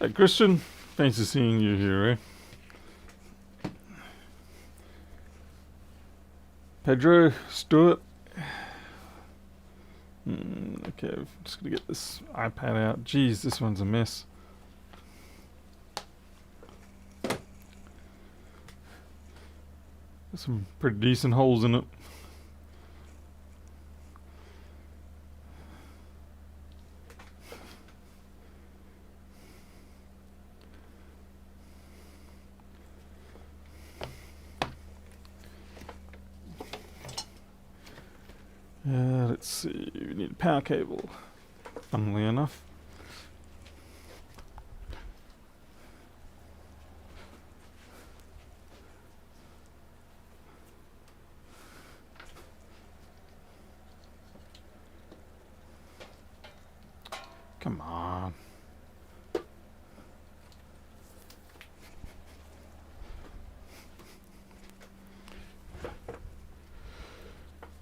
Hey Christian, fancy seeing you here, eh? Pedro, Stuart. Okay, I'm just gonna get this iPad out. Jeez, this one's a mess. There's some pretty decent holes in it. Let's see, we need a power cable, funnily enough. Come on.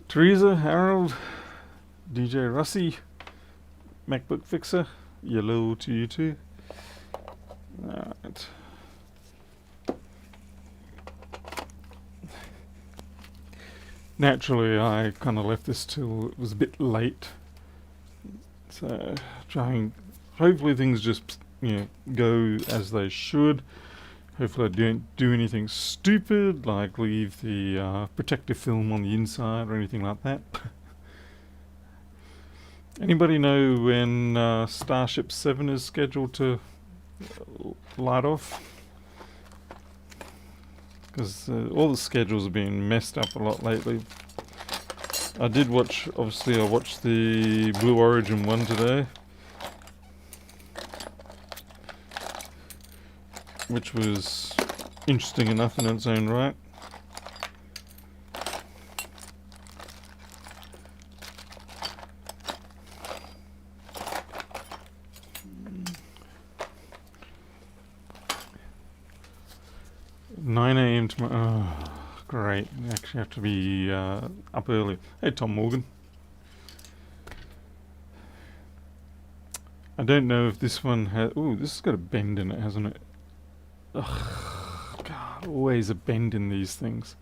Teresa, Harold, DJ Russie, MacBook Fixer, yellow to you too. Alright. Naturally, I kind of left this till it was a bit late. So, hopefully things just, go as they should. Hopefully I don't do anything stupid, like leave the protective film on the inside or anything like that. Anybody know when Starship 7 is scheduled to light off? Because all the schedules have been messed up a lot lately. I watched the Blue Origin one today, which was interesting enough in its own right. "9 a.m. tomorrow. Oh, great. I actually have to be up early. Hey, Tom Morgan. I don't know if this one has... Ooh, this has got a bend in it, hasn't it? Ugh, God, always a bend in these things.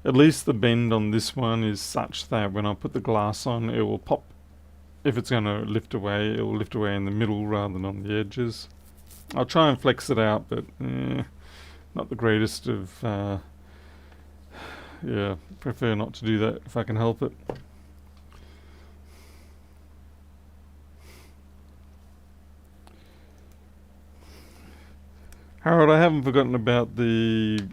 At least the bend on this one is such that when I put the glass on, it will pop. If it's going to lift away, it will lift away in the middle rather than on the edges. I'll try and flex it out, but not the greatest of... yeah, prefer not to do that if I can help it. Harold, I haven't forgotten about the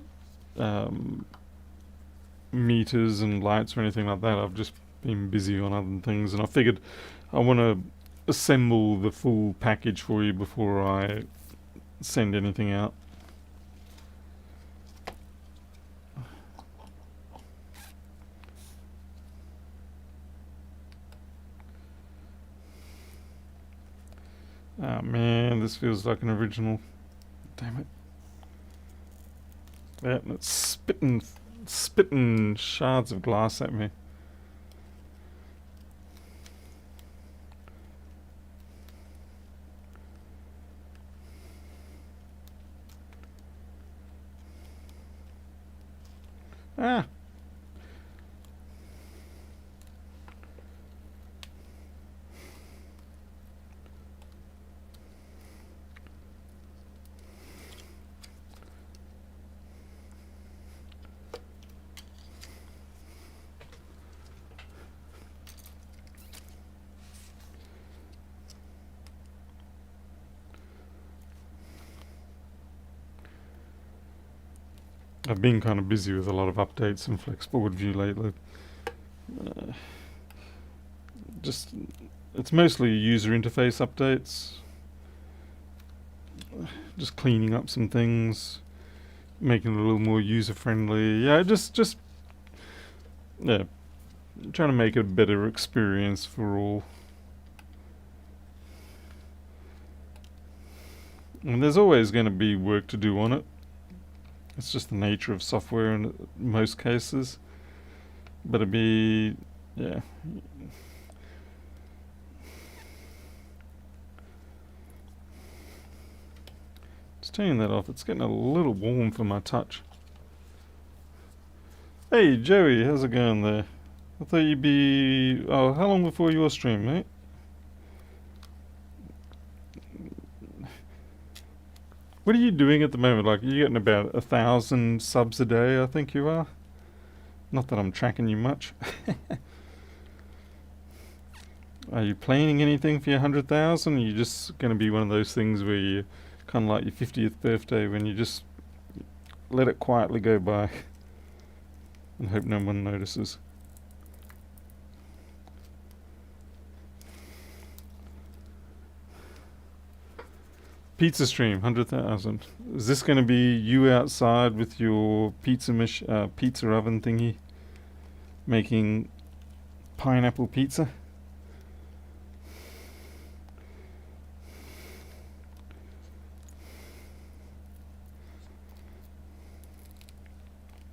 meters and lights or anything like that. I've just been busy on other things, and I figured I want to assemble the full package for you before I send anything out. Oh man, this feels like an original. Damn it. Yeah, it's spitting shards of glass at me. Ah. I've been kind of busy with a lot of updates in Flexboard View lately. It's mostly user interface updates. Just cleaning up some things, making it a little more user friendly. Yeah, yeah, trying to make it a better experience for all. And there's always going to be work to do on it. It's just the nature of software in most cases. But it'd be, yeah. Just turning that off. It's getting a little warm for my touch. Hey, Joey, how's it going there? I thought you'd be... Oh, how long before your stream, mate? What are you doing at the moment? Like, you're getting about 1,000 subs a day, I think you are. Not that I'm tracking you much. Are you planning anything for your 100,000? Or are you just going to be one of those things where you kind of like your 50th birthday when you just let it quietly go by and hope no one notices? Pizza stream, 100,000. Is this going to be you outside with your pizza oven thingy making pineapple pizza?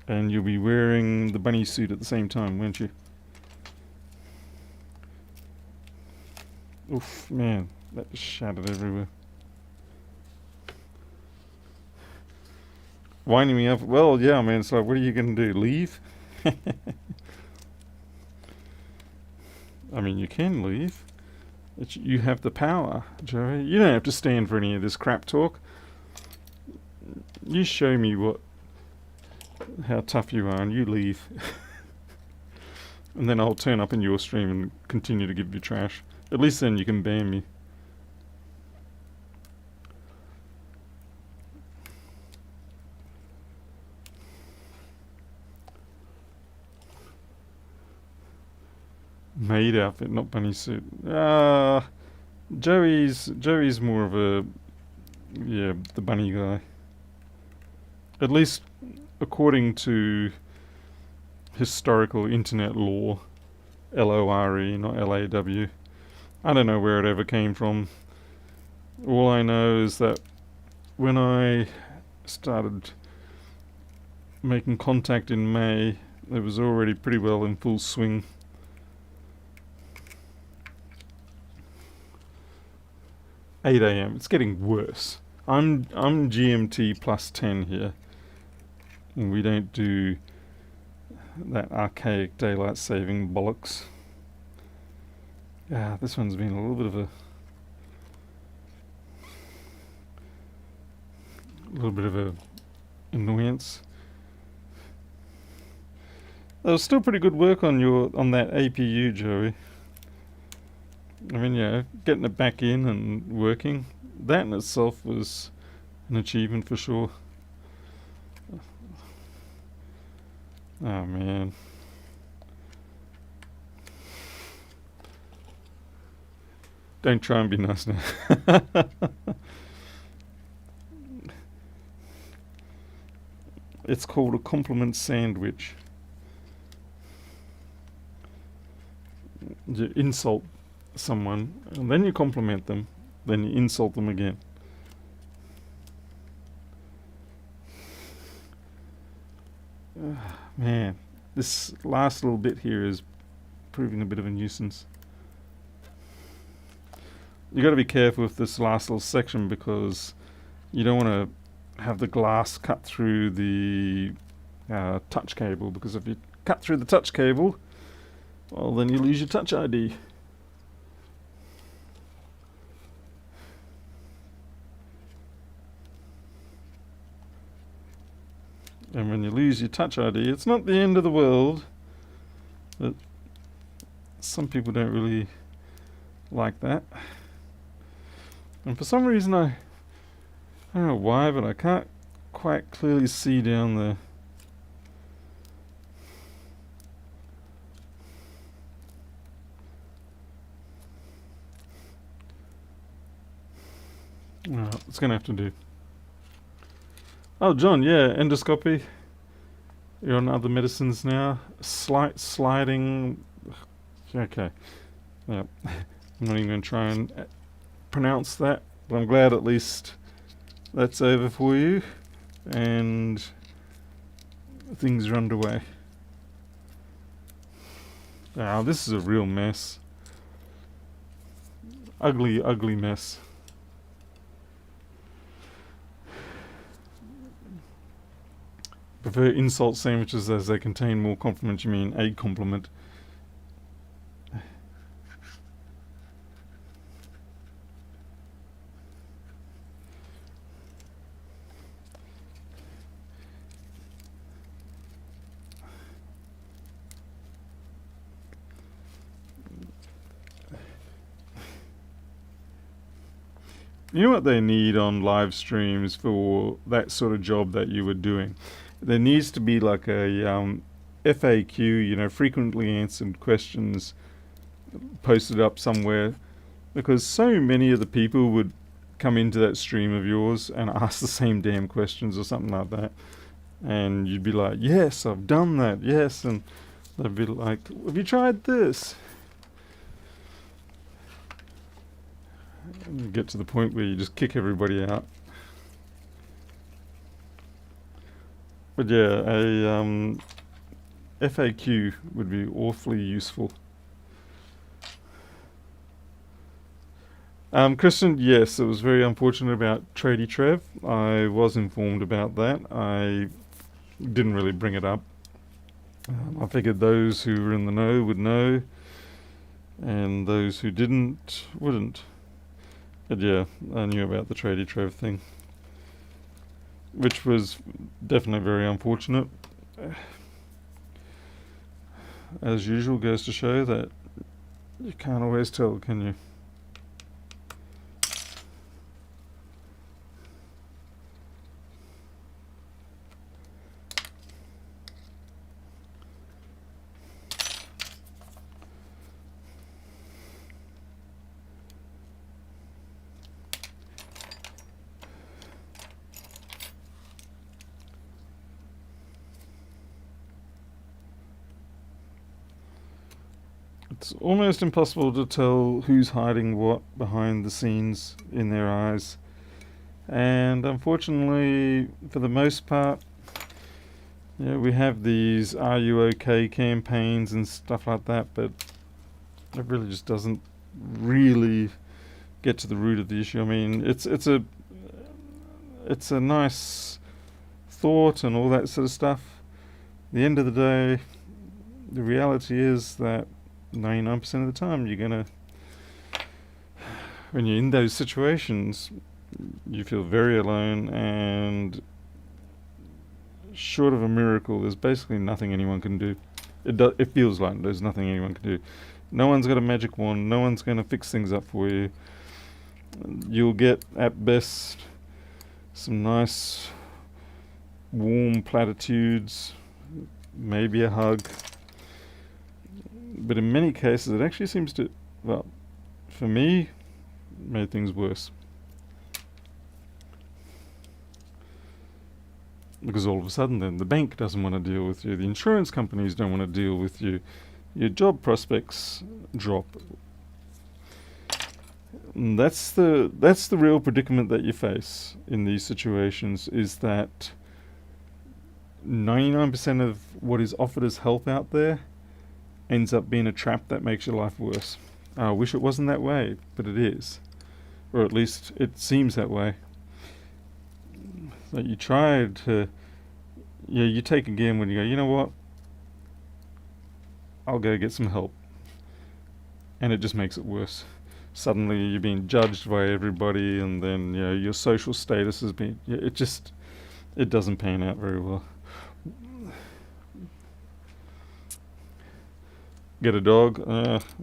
And you'll be wearing the bunny suit at the same time, won't you? Oof, man, that just shattered everywhere. Winding me up. Well, yeah, man, so what are you going to do? Leave? I mean, you can leave. You have the power, Joey. You don't have to stand for any of this crap talk. You show me how tough you are and you leave. And then I'll turn up in your stream and continue to give you trash. At least then you can ban me. Maid outfit, not bunny suit. Joey's more of a the bunny guy. At least according to historical internet lore. LORE, not LAW. I don't know where it ever came from. All I know is that when I started making contact in May, it was already pretty well in full swing. $8 a.m. It's getting worse. I'm GMT plus 10 here. And we don't do that archaic daylight saving bollocks. Yeah, this one's been a little bit of a annoyance. There was still pretty good work on that APU, Joey. I mean, yeah, getting it back in and working, that in itself was an achievement for sure. Oh man. Don't try and be nice now. It's called a compliment sandwich. You insult someone, and then you compliment them, then you insult them again. Man, this last little bit here is proving a bit of a nuisance. You got to be careful with this last little section because you don't want to have the glass cut through the touch cable, because if you cut through the touch cable, well, then you lose your touch ID. And when you lose your touch ID, it's not the end of the world, but some people don't really like that. And for some reason I don't know why, but I can't quite clearly see down the it's gonna have to do. Oh, John, yeah, endoscopy. You're on other medicines now. Slight sliding. Okay. Yeah. I'm not even going to try and pronounce that, but I'm glad at least that's over for you and things are underway. Ah, this is a real mess. Ugly, ugly mess. prefer insult sandwiches as they contain more compliments. You mean a compliment. You know what they need on live streams for that sort of job that you were doing? There needs to be like a FAQ, frequently answered questions posted up somewhere, because so many of the people would come into that stream of yours and ask the same damn questions or something like that. And you'd be like, yes, I've done that, yes. And they'd be like, have you tried this? And you get to the point where you just kick everybody out. But yeah, a FAQ would be awfully useful. Christian, yes, it was very unfortunate about Tradie Trev. I was informed about that. I didn't really bring it up. I figured those who were in the know would know, and those who didn't wouldn't. But yeah, I knew about the Tradie Trev thing, which was definitely very unfortunate. As usual, goes to show that you can't always tell, can you? It's almost impossible to tell who's hiding what behind the scenes in their eyes. And unfortunately, for the most part, we have these "Are you okay" campaigns and stuff like that, but it really just doesn't really get to the root of the issue. I mean, it's a nice thought and all that sort of stuff. At the end of the day, the reality is that 99% of the time when you're in those situations, you feel very alone, and short of a miracle, there's basically nothing anyone can do. It feels like there's nothing anyone can do. No one's got a magic wand. No one's going to fix things up for you. You'll get, at best, some nice warm platitudes, maybe a hug. But in many cases, it actually seems to, well, for me, made things worse. Because all of a sudden then the bank doesn't want to deal with you, the insurance companies don't want to deal with you, your job prospects drop. And that's the real predicament that you face in these situations, is that 99% of what is offered as help out there ends up being a trap that makes your life worse. I wish it wasn't that way, but it is. Or at least it seems that way. That you try to, you take a gamble and you go, you know what, I'll go get some help. And it just makes it worse. Suddenly you're being judged by everybody, and then your social status has been, it doesn't pan out very well. Get a dog?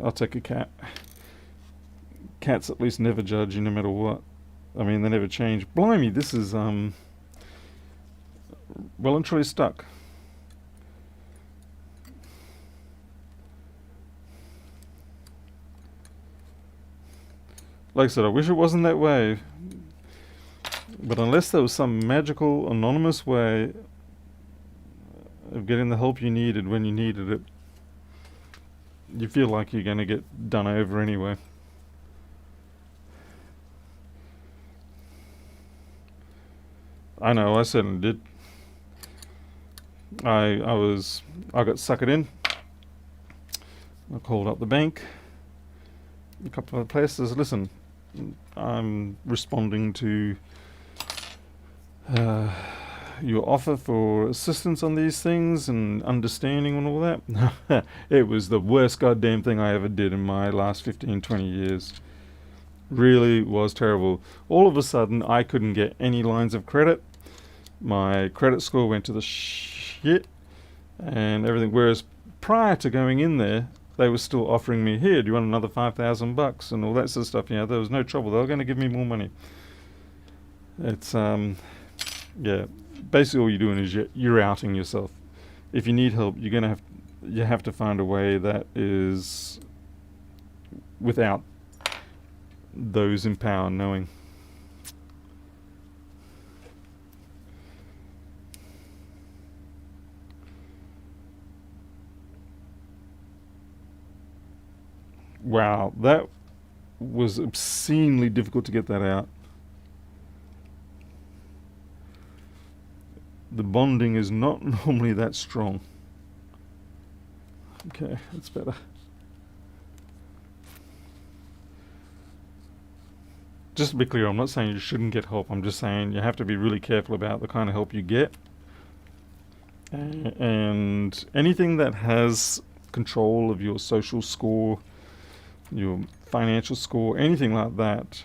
I'll take a cat. Cats at least never judge you no matter what. I mean, they never change. Blimey, this is well and truly stuck. Like I said, I wish it wasn't that way. But unless there was some magical, anonymous way of getting the help you needed when you needed it, you feel like you're going to get done over anyway. I know, I certainly did. I got suckered in. I called up the bank, a couple of places. Listen, I'm responding to your offer for assistance on these things and understanding and all that. It was the worst goddamn thing I ever did in my last 15, 20 years. Really was terrible. All of a sudden, I couldn't get any lines of credit. My credit score went to the shit and everything. Whereas prior to going in there, they were still offering me, here, do you want another $5,000 and all that sort of stuff. You know, there was no trouble. They were going to give me more money. It's, yeah, basically all you're doing is you're outing yourself. If you need help, you have to find a way that is without those in power knowing. Wow, that was obscenely difficult to get that out. The bonding is not normally that strong. Okay, that's better. Just to be clear, I'm not saying you shouldn't get help. I'm just saying you have to be really careful about the kind of help you get. And anything that has control of your social score, your financial score, anything like that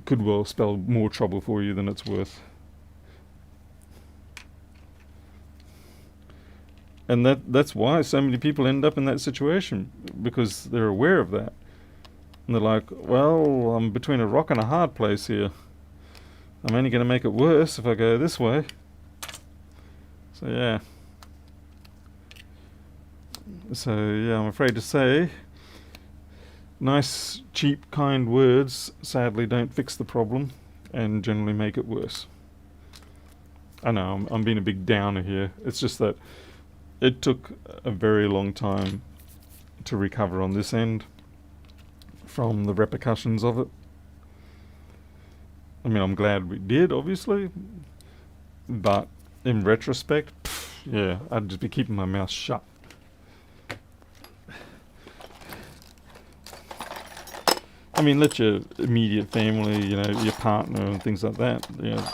could well spell more trouble for you than it's worth. And that's why so many people end up in that situation, because they're aware of that. And they're like, well, I'm between a rock and a hard place here. I'm only going to make it worse if I go this way. So yeah. So yeah, I'm afraid to say, nice, cheap, kind words sadly don't fix the problem and generally make it worse. I know, I'm being a big downer here. It's just that it took a very long time to recover on this end from the repercussions of it. I mean, I'm glad we did, obviously, but in retrospect, yeah, I'd just be keeping my mouth shut. I mean, let your immediate family, you know, your partner and things like that, you know,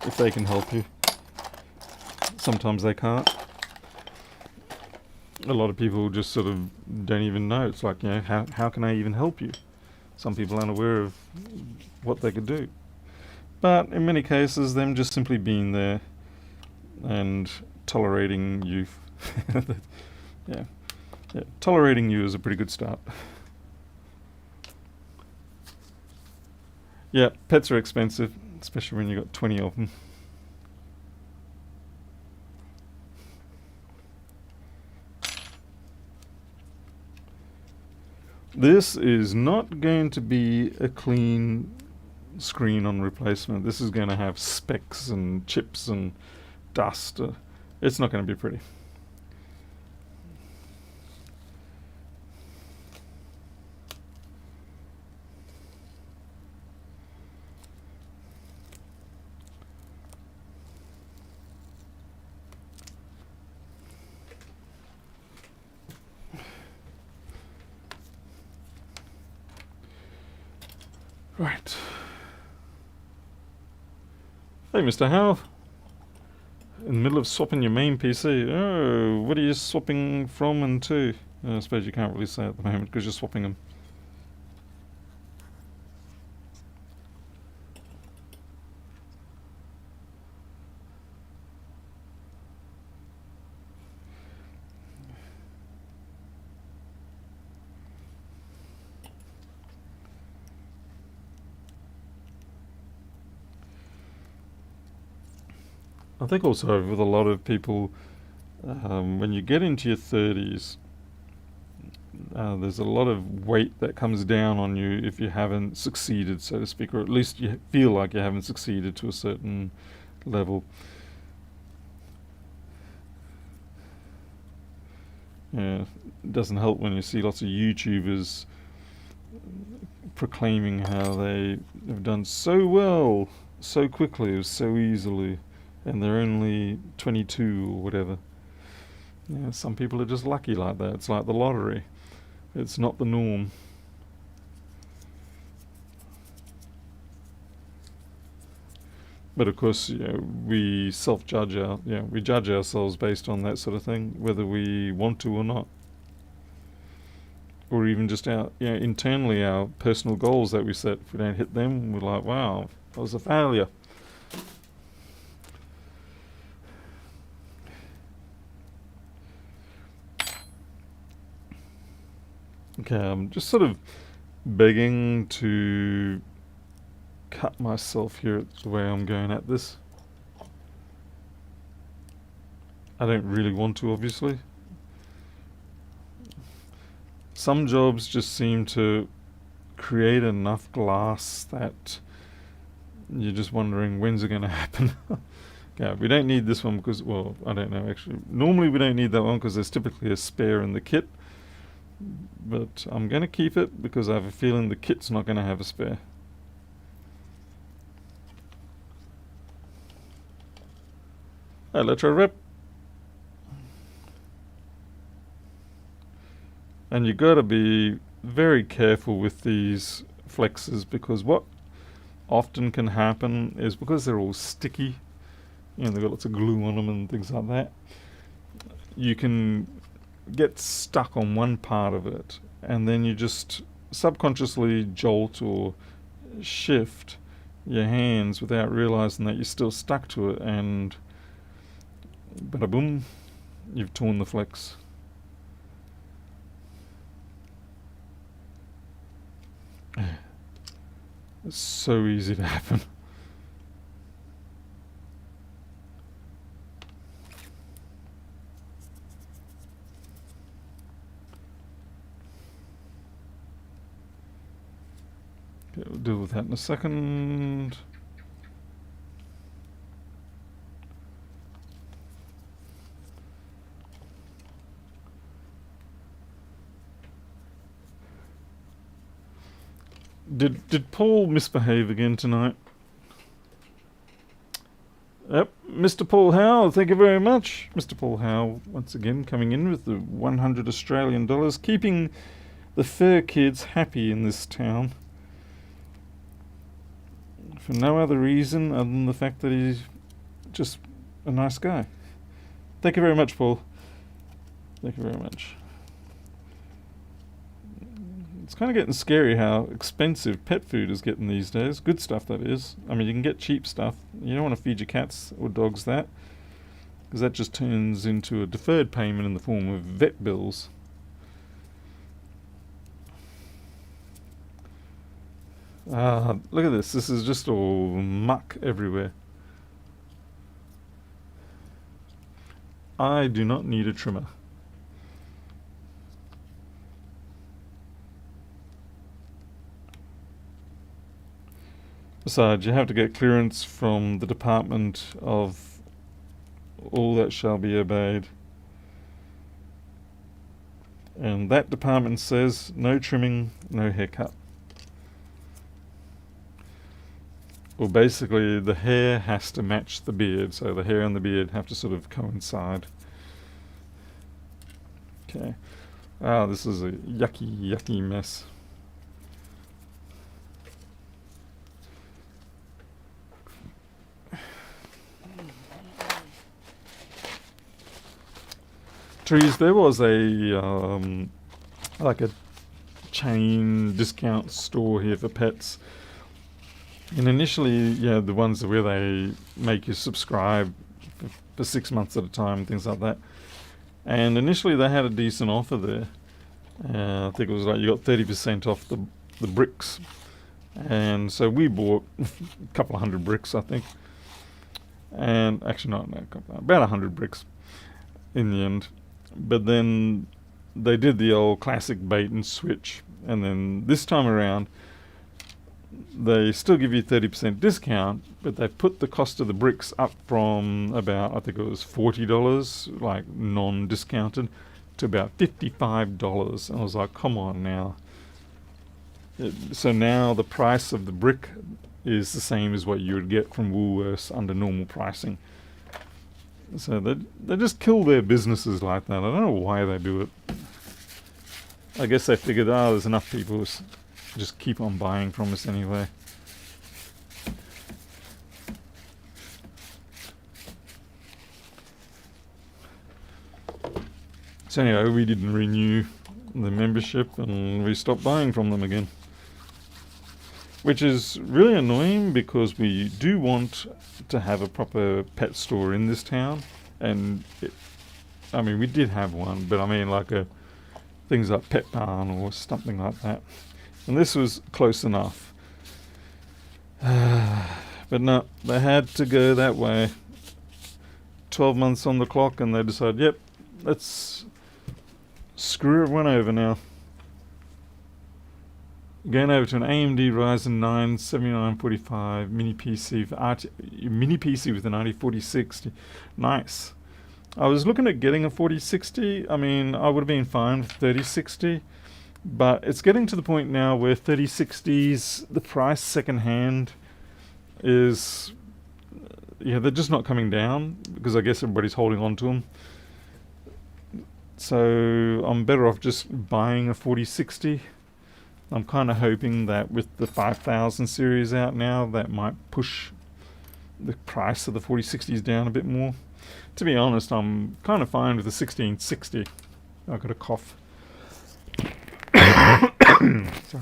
if they can help you. Sometimes they can't. A lot of people just sort of don't even know. It's like, you know, how can I even help you? Some people aren't aware of what they could do. But in many cases, them just simply being there and tolerating you. yeah. Tolerating you is a pretty good start. Yeah, pets are expensive, especially when you've got 20 of them. This is not going to be a clean screen on replacement. This is going to have specks and chips and dust. It's not going to be pretty. Right. Hey, Mr. Howe. In the middle of swapping your main PC. Oh, what are you swapping from and to? I suppose you can't really say at the moment because you're swapping them. I think also with a lot of people, when you get into your 30s, there's a lot of weight that comes down on you if you haven't succeeded, so to speak, or at least you feel like you haven't succeeded to a certain level. Yeah, it doesn't help when you see lots of YouTubers proclaiming how they have done so well, so quickly, so easily, and they're only 22 or whatever. Yeah, some people are just lucky like that. It's like the lottery. It's not the norm. But of course, we self-judge we judge ourselves based on that sort of thing, whether we want to or not, or even just our, internally our personal goals that we set. If we don't hit them, we're like, wow, I was a failure. Okay, I'm just sort of begging to cut myself here at the way I'm going at this. I don't really want to, obviously. Some jobs just seem to create enough glass that you're just wondering, when's it going to happen? Yeah, we don't need this one because, well, I don't know actually. Normally we don't need that one because there's typically a spare in the kit. But I'm going to keep it because I have a feeling the kit's not going to have a spare. Electro rep. And you got to be very careful with these flexes, because what often can happen is, because they're all sticky, they've got lots of glue on them and things like that, you can get stuck on one part of it, and then you just subconsciously jolt or shift your hands without realizing that you're still stuck to it, and bada boom, you've torn the flex. It's so easy to happen. Okay, we'll deal with that in a second. Did Paul misbehave again tonight? Yep, Mr. Paul Howe, thank you very much. Mr. Paul Howe, once again, coming in with the 100 Australian dollars, keeping the fur kids happy in this town. For no other reason other than the fact that he's just a nice guy. Thank you very much, Paul. Thank you very much. It's kind of getting scary how expensive pet food is getting these days. Good stuff, that is. I mean, you can get cheap stuff. You don't want to feed your cats or dogs that, because that just turns into a deferred payment in the form of vet bills. Look at this. This is just all muck everywhere. I do not need a trimmer. Besides, you have to get clearance from the Department of All That Shall Be Obeyed. And that department says no trimming, no haircut. Well, basically the hair has to match the beard, so the hair and the beard have to sort of coincide. Okay. This is a yucky mess. Trees, there was a like a chain discount store here for pets, and initially, the ones where they make you subscribe for 6 months at a time, things like that. And initially, they had a decent offer there. I think it was like you got 30% off the bricks, and so we bought a couple of hundred bricks, I think. And actually, not about 100 bricks in the end. But then they did the old classic bait and switch, and then this time around they still give you 30% discount, but they put the cost of the bricks up from about, I think it was $40, like non-discounted, to about $55. And I was like, come on now. So now the price of the brick is the same as what you would get from Woolworths under normal pricing. So they just kill their businesses like that. I don't know why they do it. I guess they figured, there's enough people who just keep on buying from us anyway. So anyway, we didn't renew the membership and we stopped buying from them again. Which is really annoying because we do want to have a proper pet store in this town. And I mean, we did have one, but I mean like things like Pet Barn or something like that. And this was close enough. But no, they had to go that way. 12 months on the clock and they decided, yep, let's screw everyone over now. Going over to an AMD Ryzen 9 7945 mini PC mini PC with an RT 4060. Nice. I was looking at getting a 4060. I mean, I would have been fine with 3060, but it's getting to the point now where 3060s, the price secondhand is, yeah, they're just not coming down because I guess everybody's holding on to them. So I'm better off just buying a 4060. I'm kind of hoping that with the 5000 series out now, that might push the price of the 4060s down a bit more. To be honest, I'm kind of fine with the 1660. I've got a cough. Sorry.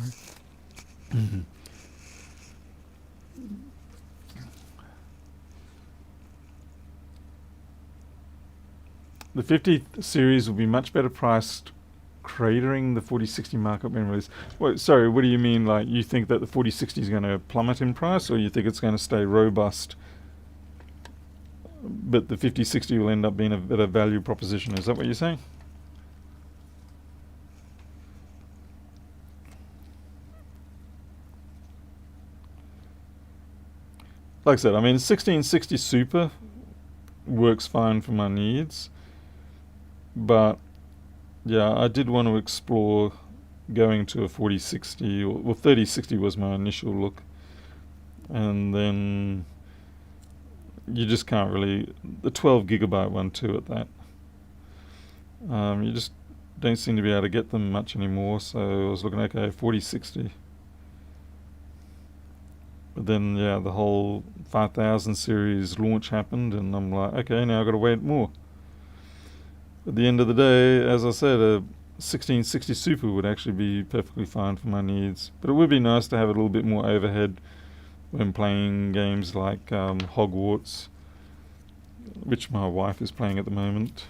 The 50 series will be much better priced, cratering the 4060 market when released. Well, sorry, what do you mean? Like, you think that the 4060 is going to plummet in price, or you think it's going to stay robust, but the 5060 will end up being a better value proposition? Is that what you're saying? Like I said, I mean, 1660 Super works fine for my needs, but yeah, I did want to explore going to a 4060, well, 3060 was my initial look, and then you just can't really, the 12 gigabyte one too at that. You just don't seem to be able to get them much anymore, so I was looking, okay, 4060. But then, yeah, the whole 5000 series launch happened, and I'm like, okay, now I've got to wait more. At the end of the day, as I said, a 1660 Super would actually be perfectly fine for my needs. But it would be nice to have a little bit more overhead when playing games like Hogwarts, which my wife is playing at the moment.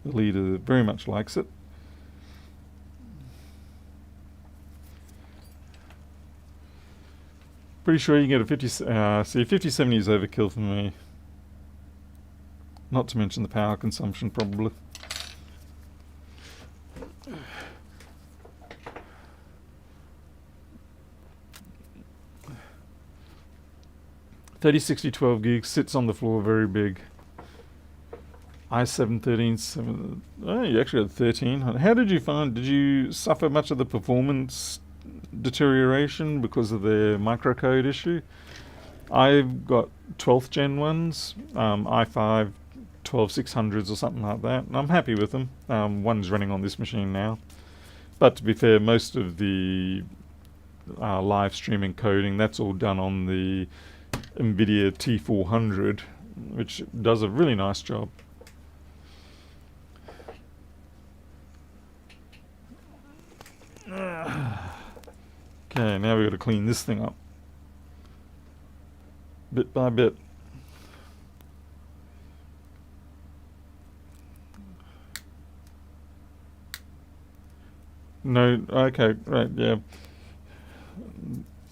The leader very much likes it. Pretty sure you can get a 5070 is overkill for me. Not to mention the power consumption, probably. 3060 12 gigs sits on the floor very big. i7 13, oh, you actually had 13. How did you find, did you suffer much of the performance deterioration because of the microcode issue? I've got 12th gen ones, i5 12600s or something like that, and I'm happy with them. One's running on this machine now. But to be fair, most of the live streaming coding, that's all done on the NVIDIA T400, which does a really nice job. Okay, now we've got to clean this thing up bit by bit. No, okay, right, yeah.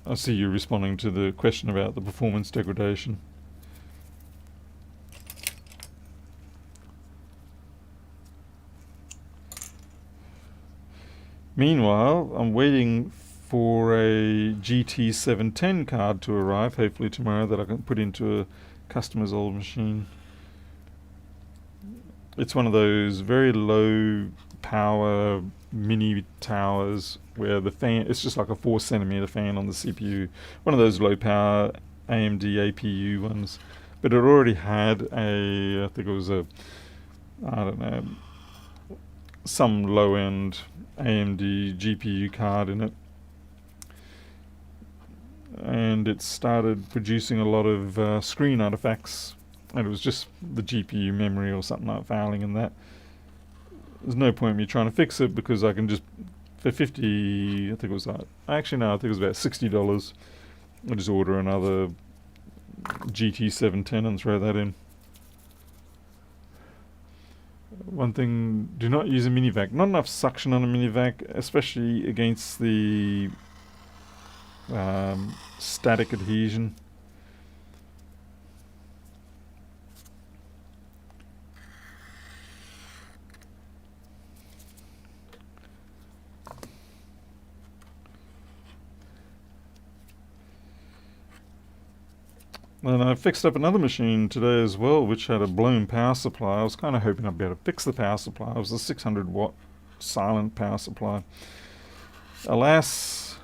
I see you responding to the question about the performance degradation. Meanwhile, I'm waiting for a GT 710 card to arrive, hopefully tomorrow, that I can put into a customer's old machine. It's one of those very low power mini towers where the fan, it's just like a 4 centimeter fan on the CPU. One of those low power AMD APU ones. But it already had I think it was I don't know, some low end AMD GPU card in it. And it started producing a lot of screen artifacts. And it was just the GPU memory or something like failing in that. there's no point in me trying to fix it because I can just, for 50, I think it was that. Actually, no, I think it was about $60. I'll just order another GT710 and throw that in. One thing, do not use a mini vac. Not enough suction on a mini vac, especially against the static adhesion. And I fixed up another machine today as well, which had a blown power supply. I was kind of hoping I'd be able to fix the power supply. It was a 600 watt silent power supply. Alas,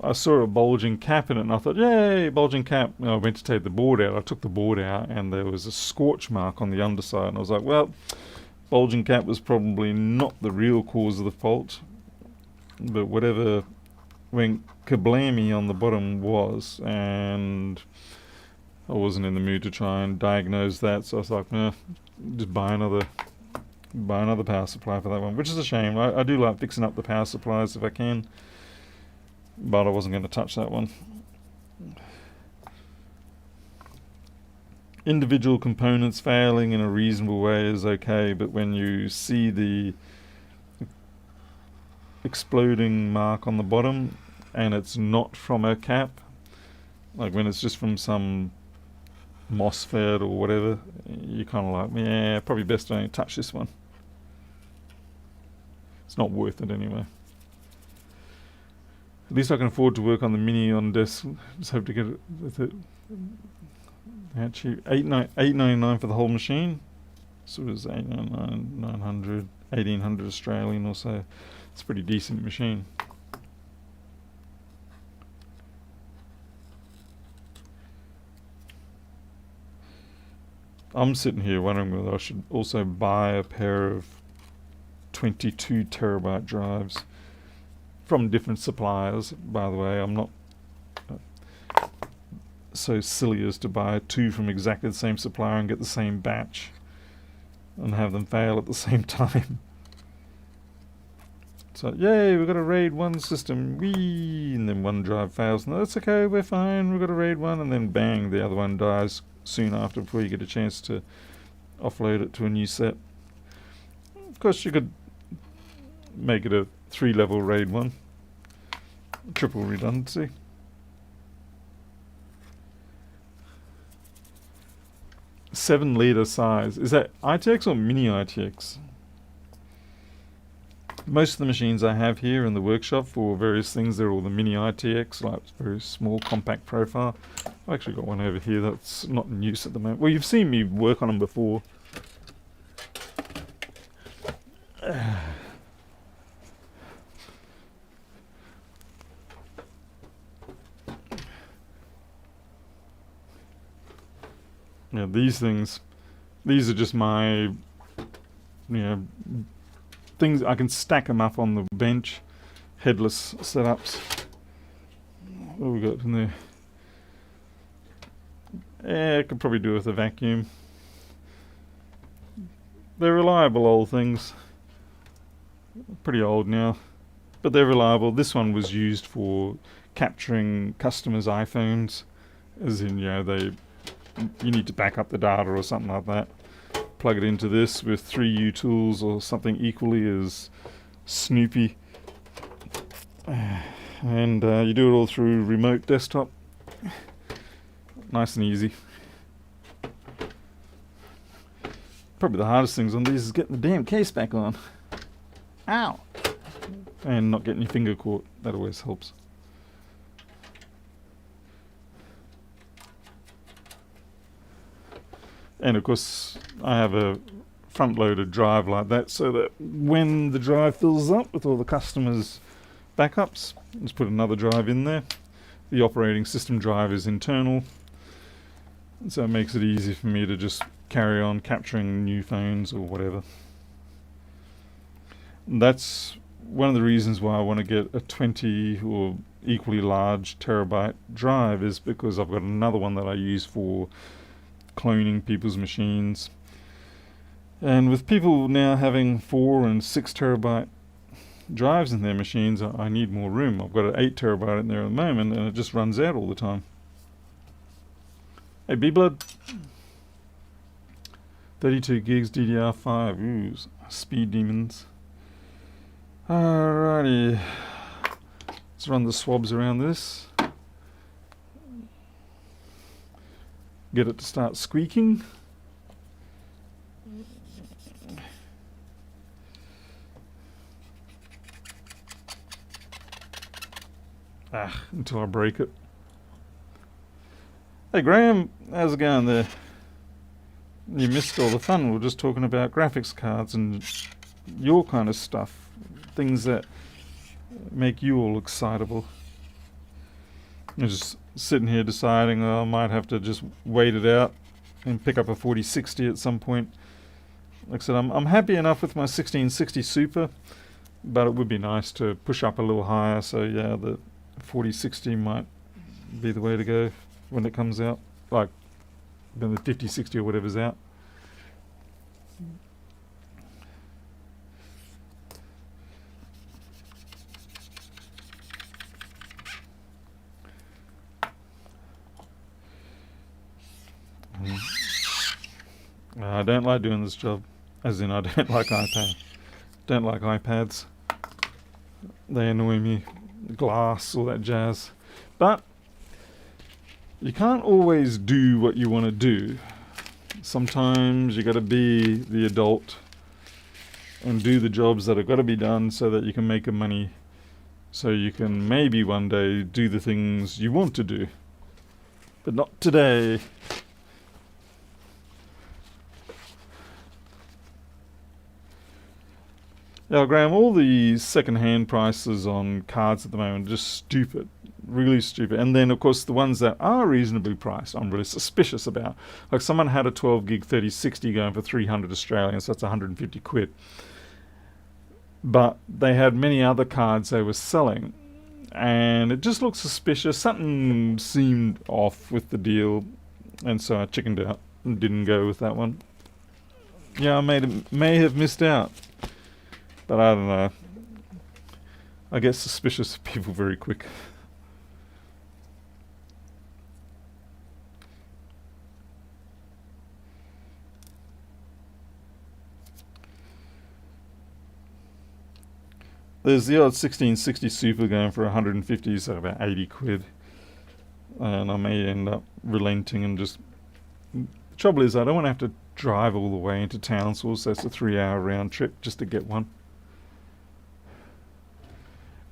I saw a bulging cap in it and I thought, yay, bulging cap. And I went to take the board out. I took the board out and there was a scorch mark on the underside. And I was like, well, bulging cap was probably not the real cause of the fault. But whatever went kablammy on the bottom was, and I wasn't in the mood to try and diagnose that, so I was like, nah, just buy another power supply for that one, which is a shame. I do like fixing up the power supplies if I can, but I wasn't going to touch that one. Individual components failing in a reasonable way is okay, but when you see the exploding mark on the bottom and it's not from a cap, like when it's just from some MOSFET or whatever, you're kind of like, yeah, probably best don't touch this one. It's not worth it anyway. At least I can afford to work on the Mini on desk. Just hope to get it with it. Actually, $8.99 for the whole machine. So it was $8.99, 900, 1,800 Australian or so. It's a pretty decent machine. I'm sitting here wondering whether I should also buy a pair of 22 terabyte drives from different suppliers. By the way, I'm not so silly as to buy two from exactly the same supplier and get the same batch and have them fail at the same time. So, yay, we've got a RAID 1 system, whee, and then one drive fails. No, that's okay, we're fine, we've got a RAID 1, and then bang, the other one dies soon after before you get a chance to offload it to a new set. Of course, you could make it a 3-level RAID 1, triple redundancy. $7 size. Is that ITX or mini ITX? Most of the machines I have here in the workshop for various things, they're all the mini ITX, like very small compact profile. I've actually got one over here that's not in use at the moment. Well, you've seen me work on them before. Yeah, these are just my, things. I can stack them up on the bench, headless setups. What have we got in there? Yeah, I could probably do with a vacuum. They're reliable old things. Pretty old now, but they're reliable. This one was used for capturing customers' iPhones, as in, you need to back up the data or something like that. Plug it into this with 3U tools or something equally as snoopy, and you do it all through remote desktop. Nice and easy. Probably the hardest things on these is getting the damn case back on. Ow! And not getting your finger caught. That always helps. And of course, I have a front-loaded drive like that, so that when the drive fills up with all the customers' backups, just put another drive in there. The operating system drive is internal, so it makes it easy for me to just carry on capturing new phones or whatever. And that's one of the reasons why I want to get a 20 or equally large terabyte drive, is because I've got another one that I use for cloning people's machines, And with people now having 4 and 6 terabyte drives in their machines, I need more room. I've got an 8 terabyte in there at the moment, and it just runs out all the time. Hey, B-Blood. 32 gigs DDR5. Ooh, speed demons. Alrighty. Let's run the swabs around this. Get it to start squeaking. Until I break it. Hey Graham, how's it going there? You missed all the fun. We were just talking about graphics cards and your kind of stuff. Things that make you all excitable. You're just sitting here deciding, I might have to just wait it out and pick up a 4060 at some point. Like I said, I'm happy enough with my 1660 Super, but it would be nice to push up a little higher. So yeah, the 4060 might be the way to go when it comes out, like when the 5060 or whatever's out. I don't like doing this job, as in I don't like iPads. They annoy me. Glass, all that jazz. But you can't always do what you want to do. Sometimes you got to be the adult and do the jobs that have got to be done so that you can make a money, so you can maybe one day do the things you want to do, but not today. Yeah, Graham, all the second-hand prices on cards at the moment are just stupid, really stupid. And then, of course, the ones that are reasonably priced, I'm really suspicious about. Like someone had a 12 gig 3060 going for 300 Australian, so that's 150 quid. But they had many other cards they were selling, and it just looked suspicious. Something seemed off with the deal, and so I chickened out and didn't go with that one. Yeah, I may have missed out. But I don't know. I get suspicious of people very quick. There's the odd 1660 Super going for 150, so about 80 quid. And I may end up relenting and just... The trouble is I don't want to have to drive all the way into Townsville, so it's a 3-hour round trip just to get one.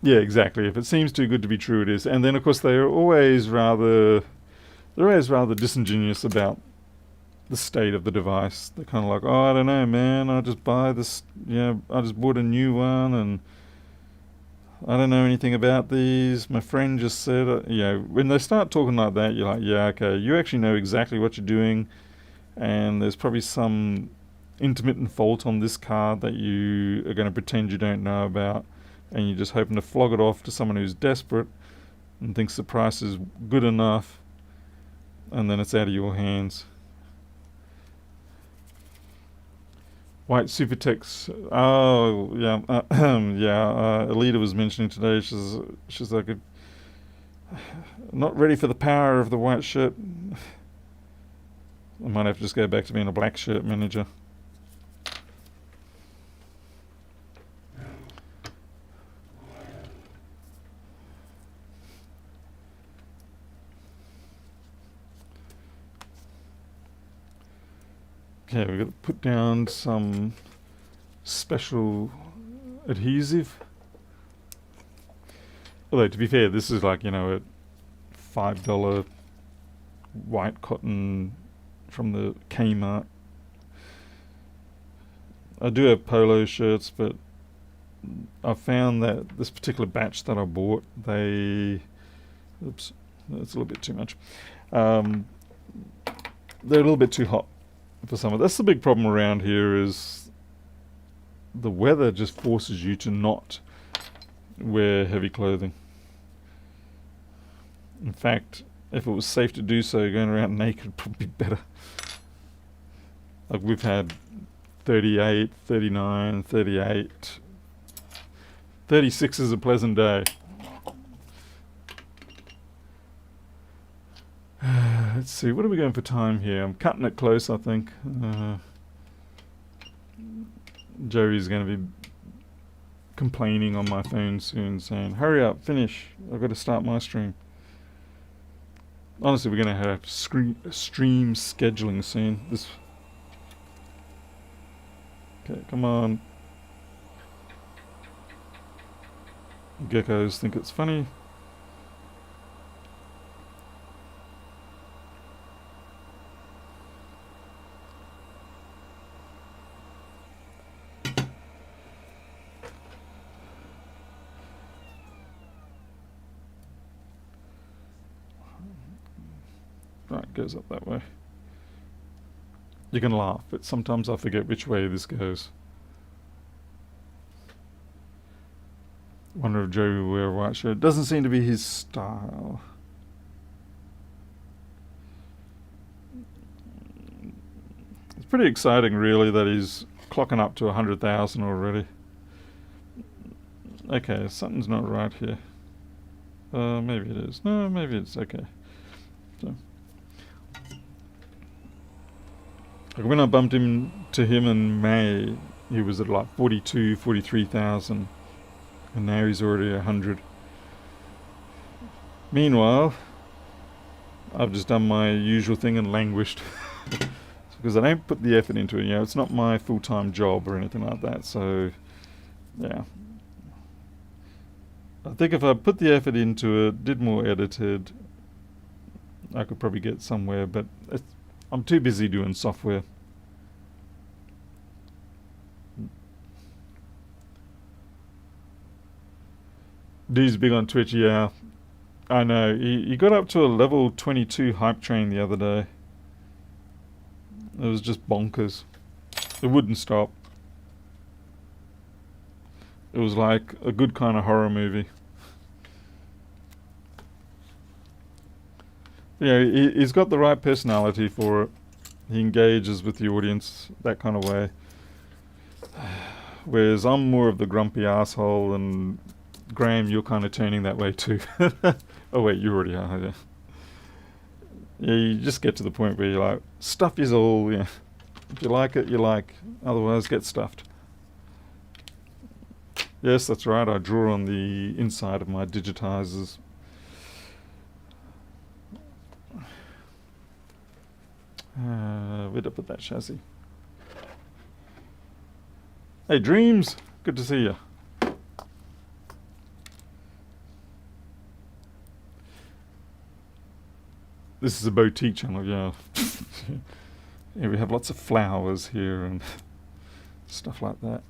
Yeah, exactly. If it seems too good to be true, it is. And then, of course, they're always rather disingenuous about the state of the device. They're kind of like, oh, I don't know, man. I just buy this. I just bought a new one, and I don't know anything about these. My friend just said, when they start talking like that, you're like, yeah, okay, you actually know exactly what you're doing, and there's probably some intermittent fault on this card that you are going to pretend you don't know about. And you're just hoping to flog it off to someone who's desperate and thinks the price is good enough, and then it's out of your hands. White Supertex. Oh, yeah. Alita was mentioning today, she's like, not ready for the power of the white shirt. I might have to just go back to being a black shirt manager. Okay, we've got to put down some special adhesive. Although, to be fair, this is like, a $5 white cotton from the Kmart. I do have polo shirts, but I found that this particular batch that I bought, oops, that's a little bit too much. They're a little bit too hot for summer. That's the big problem around here, is the weather just forces you to not wear heavy clothing. In fact, if it was safe to do so, going around naked would probably be better. Like, we've had 38, 39, 38. 36 is a pleasant day. Let's see, what are we going for time here? I'm cutting it close, I think. Joey's going to be complaining on my phone soon, saying, hurry up, finish. I've got to start my stream. Honestly, we're going to have stream scheduling soon. Okay, come on. Geckos think it's funny. Right, goes up that way. You can laugh, but sometimes I forget which way this goes. Wonder if Joey will wear a white shirt. Doesn't seem to be his style. It's pretty exciting, really, that he's clocking up to 100,000 already. Okay, something's not right here. Maybe it is. No, maybe it's okay. So, like when I bumped into him in May, he was at like 42, 43,000. And now he's already 100. Meanwhile, I've just done my usual thing and languished. Because I don't put the effort into it, you know, it's not my full-time job or anything like that, so, yeah. I think if I put the effort into it, did more edited, I could probably get somewhere, but I'm too busy doing software. Dude's big on Twitch, yeah. I know. He got up to a level 22 hype train the other day. It was just bonkers. It wouldn't stop. It was like a good kind of horror movie. Yeah, he's got the right personality for it. He engages with the audience that kind of way. Whereas I'm more of the grumpy asshole, and Graham, you're kind of turning that way too. Oh wait, you already are, yeah. Yeah, you just get to the point where you're like, stuff is all, yeah. If you like it, you like. Otherwise, get stuffed. Yes, that's right, I draw on the inside of my digitizers. Where'd I put that chassis? Hey, Dreams! Good to see you. This is a boutique channel, yeah. Yeah, we have lots of flowers here and stuff like that.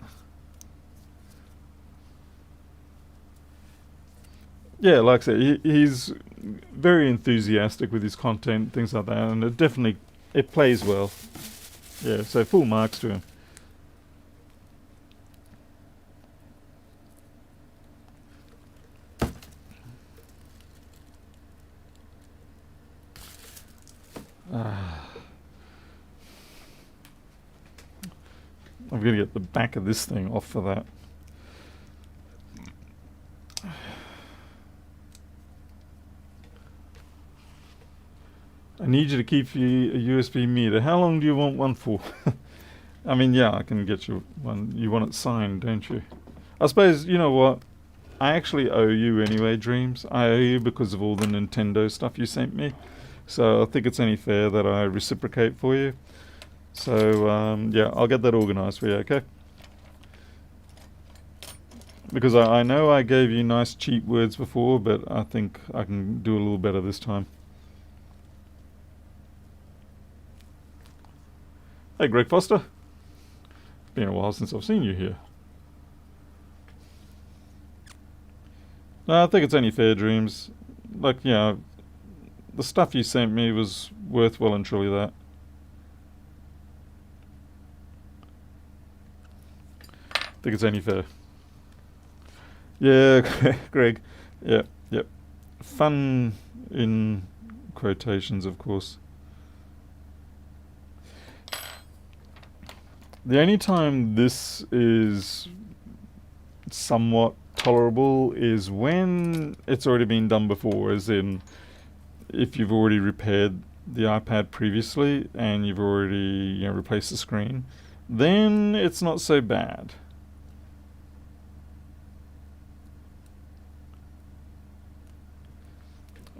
Yeah, like I said, he's very enthusiastic with his content, things like that, and it plays well. Yeah, so full marks to him. I'm going to get the back of this thing off for that. I need you to keep a USB meter. How long do you want one for? I mean, yeah, I can get you one. You want it signed, don't you? I suppose, you know what? I actually owe you anyway, Dreams. I owe you because of all the Nintendo stuff you sent me. So I think it's only fair that I reciprocate for you. So, yeah, I'll get that organised for you, okay? Because I know I gave you nice cheap words before, but I think I can do a little better this time. Hey, Greg Foster. Been a while since I've seen you here. No, I think it's only fair, Dreams. Like, yeah, the stuff you sent me was worth well and truly that. I think it's only fair. Yeah, Greg. Yeah, yep. Fun in quotations, of course. The only time this is somewhat tolerable is when it's already been done before, as in if you've already repaired the iPad previously and you've already replaced the screen, then it's not so bad.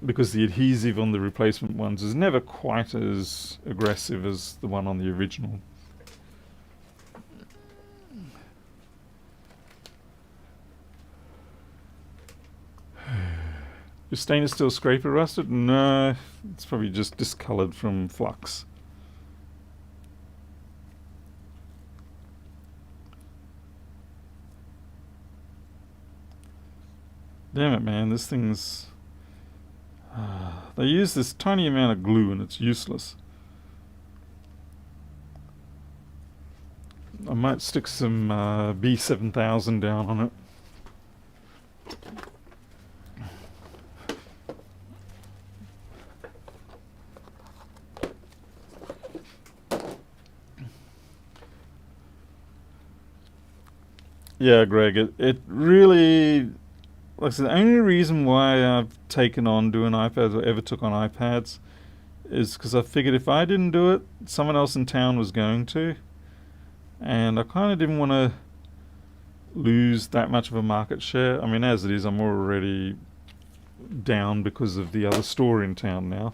Because the adhesive on the replacement ones is never quite as aggressive as the one on the original. Your stainless steel scraper rusted? No, it's probably just discolored from flux. Damn it, man, this thing's... they use this tiny amount of glue and it's useless. I might stick some B7000 down on it. Yeah, Greg, it really... Like I said, the only reason why I've taken on doing iPads or ever took on iPads is because I figured if I didn't do it, someone else in town was going to. And I kind of didn't want to lose that much of a market share. I mean, as it is, I'm already down because of the other store in town now.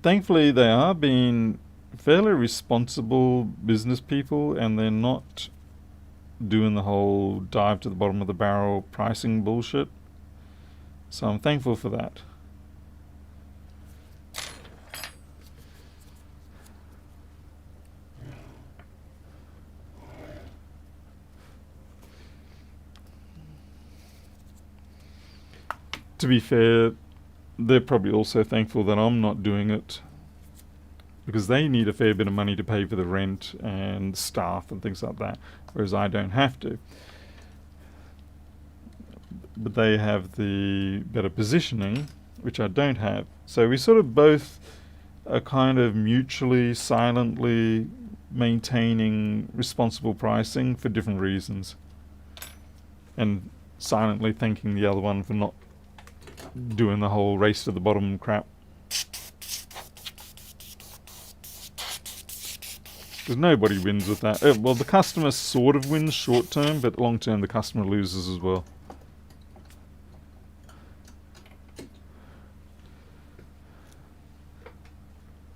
Thankfully, they are being fairly responsible business people, and they're not doing the whole dive to the bottom of the barrel pricing bullshit. So I'm thankful for that. To be fair, they're probably also thankful that I'm not doing it, because they need a fair bit of money to pay for the rent and staff and things like that, whereas I don't have to. But they have the better positioning, which I don't have. So we sort of both are kind of mutually, silently maintaining responsible pricing for different reasons, and silently thanking the other one for not doing the whole race to the bottom crap. Because nobody wins with that. Well, the customer sort of wins short term, but long term the customer loses as well.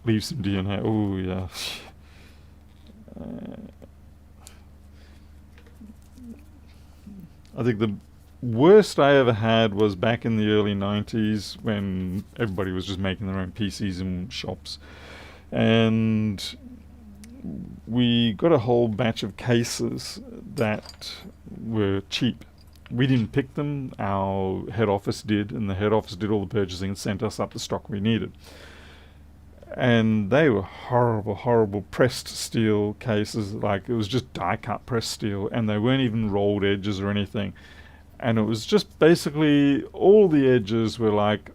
Leave some DNA. Oh, yeah. I think the worst I ever had was back in the early 90s when everybody was just making their own PCs in shops. And we got a whole batch of cases that were cheap. We didn't pick them, our head office did, and the head office did all the purchasing and sent us up the stock we needed. And they were horrible, horrible pressed steel cases. Like, it was just die-cut pressed steel, and they weren't even rolled edges or anything. And it was just basically all the edges were like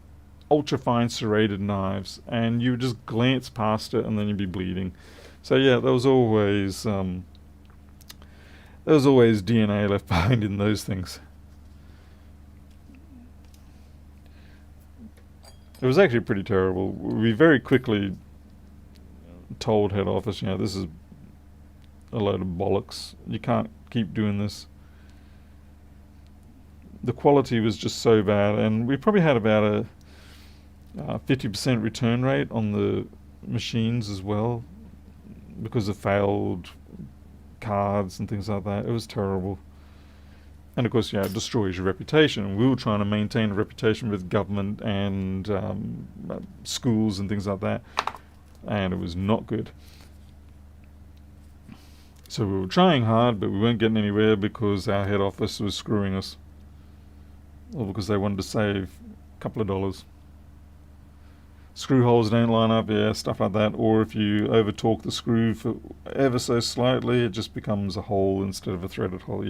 ultra-fine serrated knives, and you would just glance past it and then you'd be bleeding. So yeah, there was always DNA left behind in those things. It was actually pretty terrible. We very quickly told head office, this is a load of bollocks. You can't keep doing this. The quality was just so bad, and we probably had about a 50% return rate on the machines as well, because of failed cards and things like that. It was terrible. And of course, it destroys your reputation. We were trying to maintain a reputation with government and schools and things like that, and it was not good. So we were trying hard, but we weren't getting anywhere because our head office was screwing us. Or because they wanted to save a couple of dollars. Screw holes don't line up, stuff like that. Or if you over torque the screw for ever so slightly, it just becomes a hole instead of a threaded hole.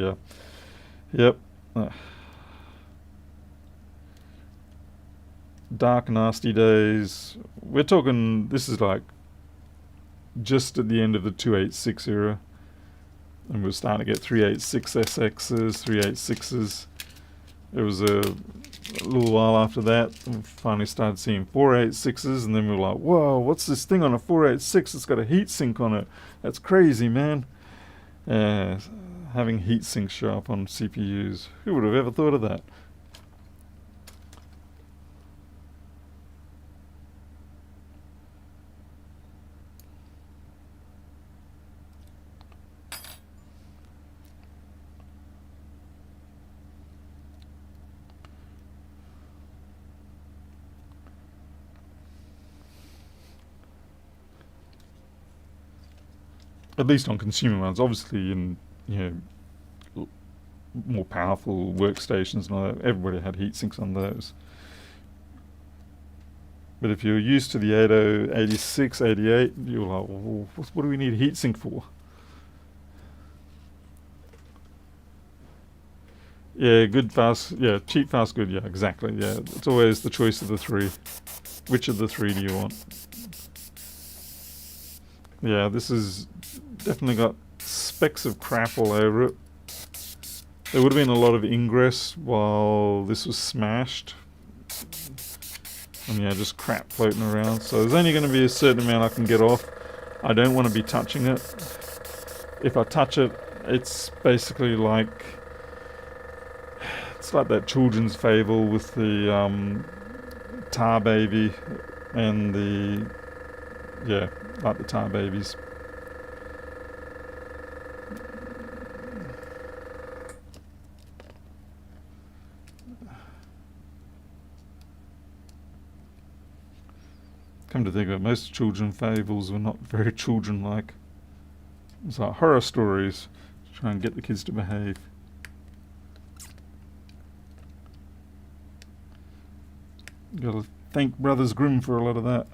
Yep. Dark, nasty days. We're talking, this is like just at the end of the 286 era, and we're starting to get 386 SXs, 386s. It was a little while after that, we finally started seeing 486s, and then we were like, whoa, what's this thing on a 486? It's got a heatsink on it. That's crazy, man. Having heatsinks show up on CPUs. Who would have ever thought of that? At least on consumer ones. Obviously in, more powerful workstations and all that, everybody had heatsinks on those. But if you're used to the 80, 86, 88, you're like, well, what do we need a heatsink for? Yeah, good, fast, yeah, cheap, fast, good, yeah, exactly, yeah. It's always the choice of the three. Which of the three do you want? Yeah, this has definitely got specks of crap all over it. There would have been a lot of ingress while this was smashed. And yeah, just crap floating around. So there's only going to be a certain amount I can get off. I don't want to be touching it. If I touch it, it's basically like... It's like that children's fable with the tar baby and the... Yeah, like the tar babies. Come to think of it, most children fables were not very children-like. It's like horror stories to try and get the kids to behave. Gotta thank Brothers Grimm for a lot of that.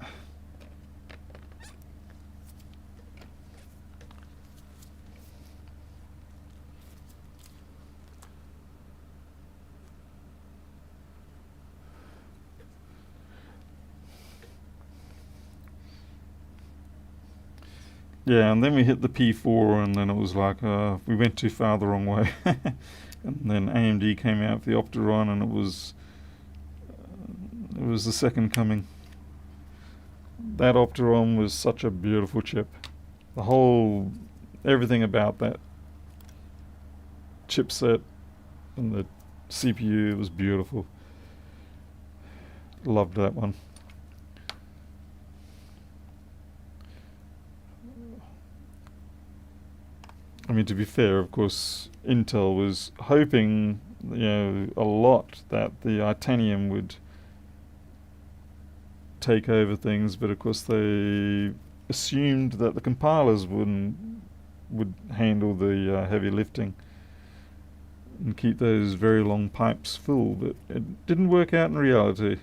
Yeah, and then we hit the P4, and then it was like we went too far the wrong way. And then AMD came out for the Opteron, and it was the second coming. That Opteron was such a beautiful chip. Everything about that chipset and the CPU was beautiful. Loved that one. I mean, to be fair, of course, Intel was hoping, a lot that the Itanium would take over things, but of course they assumed that the compilers would handle the heavy lifting and keep those very long pipes full, but it didn't work out in reality.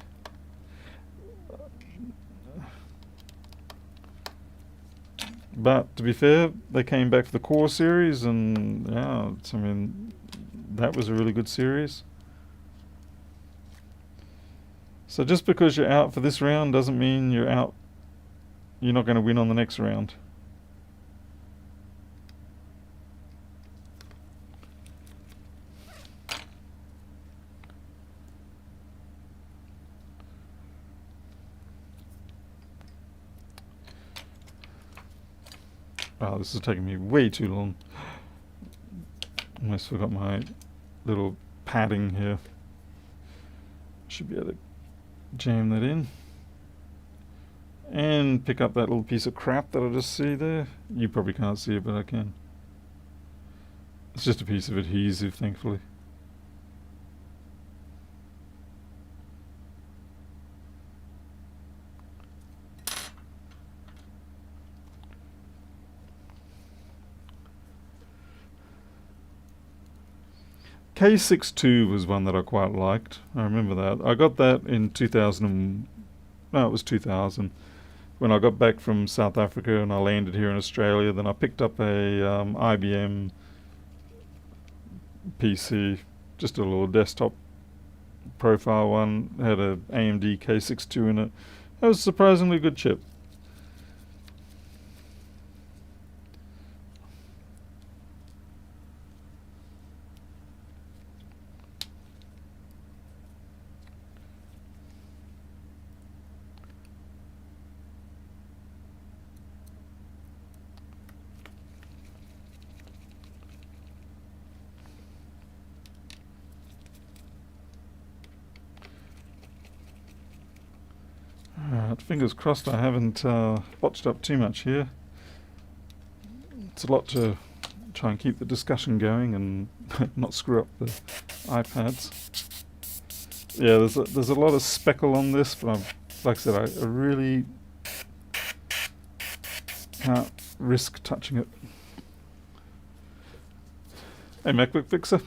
But to be fair, they came back for the Core series, and that was a really good series. So just because you're out for this round doesn't mean you're not going to win on the next round. Oh, this is taking me way too long. Almost forgot my little padding here. Should be able to jam that in. And pick up that little piece of crap that I just see there. You probably can't see it, but I can. It's just a piece of adhesive, thankfully. K62 was one that I quite liked. I remember that. I got that in 2000. No, it was 2000. When I got back from South Africa and I landed here in Australia, then I picked up a IBM PC, just a little desktop profile one. It had a AMD K62 in it. That was a surprisingly good chip. Alright, fingers crossed I haven't botched up too much here. It's a lot to try and keep the discussion going and not screw up the iPads. Yeah, there's a lot of speckle on this, but like I said, I really can't risk touching it. Hey, MacBook Fixer.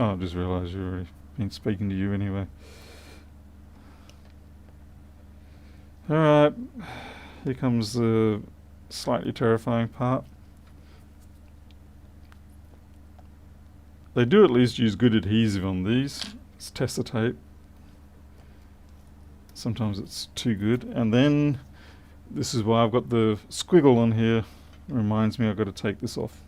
Oh, I just realised you've already been speaking to you anyway. Alright, here comes the slightly terrifying part. They do at least use good adhesive on these. It's tester tape. Sometimes it's too good. And then, this is why I've got the squiggle on here. It reminds me I've got to take this off.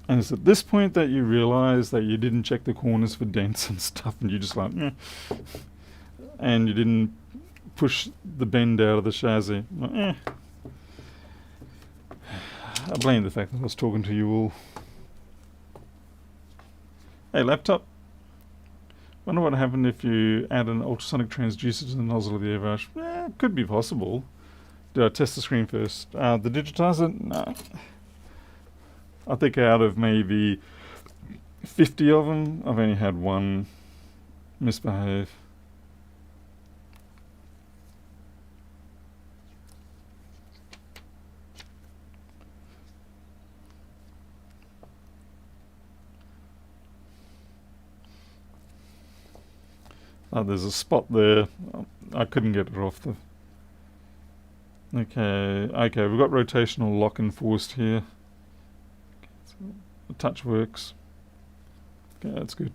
And it's at this point that you realise that you didn't check the corners for dents and stuff, and you just like, and you didn't push the bend out of the chassis. Like, I blame the fact that I was talking to you all. Hey, laptop. Wonder what happened if you add an ultrasonic transducer to the nozzle of the airbrush. It could be possible. Did I test the screen first? The digitizer? No. I think out of maybe 50 of them, I've only had one misbehave. There's a spot there. I couldn't get it off the... Okay, we've got rotational lock enforced here. The touch works. Okay, that's good.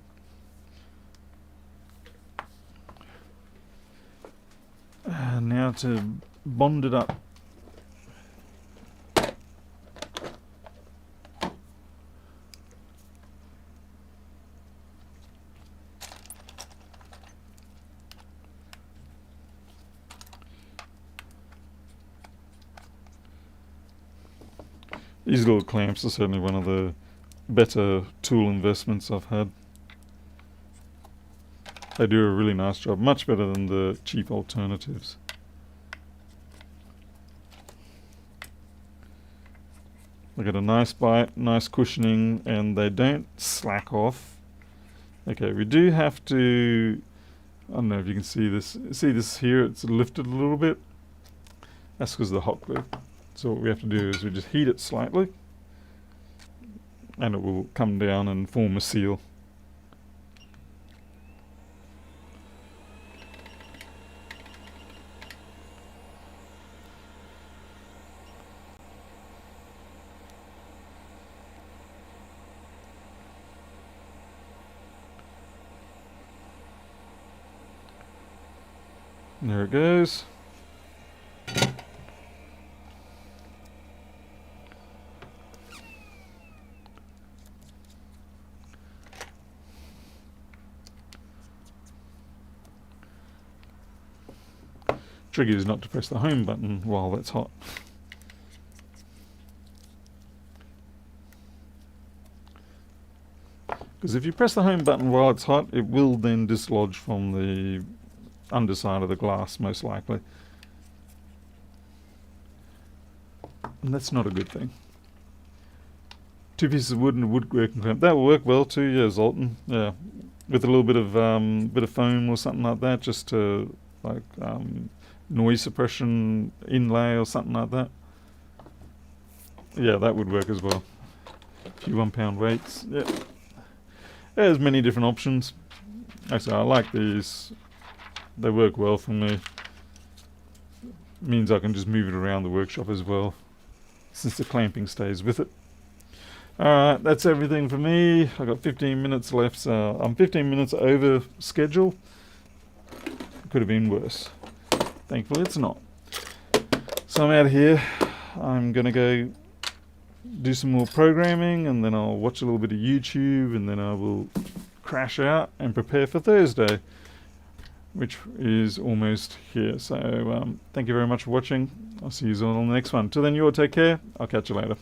Now to bond it up. These little clamps are certainly one of the better tool investments I've had. They do a really nice job, much better than the cheap alternatives. They get a nice bite, nice cushioning, and they don't slack off. Okay, we do have to, I don't know if you can see this. See this here, it's lifted a little bit. That's because of the hot glue. So what we have to do is we just heat it slightly, and it will come down and form a seal. There it goes. Tricky is not to press the home button while that's hot. Because if you press the home button while it's hot, it will then dislodge from the underside of the glass, most likely. And that's not a good thing. 2 pieces of wood and a woodworking clamp. That will work well too, yeah, Zoltan. Yeah, with a little bit of foam or something like that, just to like noise suppression inlay or something like that. Yeah, that would work as well. A few 1 pound weights. Yeah, there's many different options. Actually, I like these. They work well for me. Means I can just move it around the workshop as well, since the clamping stays with it. Alright, that's everything for me. I've got 15 minutes left, so I'm 15 minutes over schedule. Could have been worse. Thankfully it's not. So I'm out of here. I'm gonna go do some more programming, and then I'll watch a little bit of YouTube, and then I will crash out and prepare for Thursday, which is almost here. So thank you very much for watching. I'll see you all on the next one. Till then, you all take care. I'll catch you later.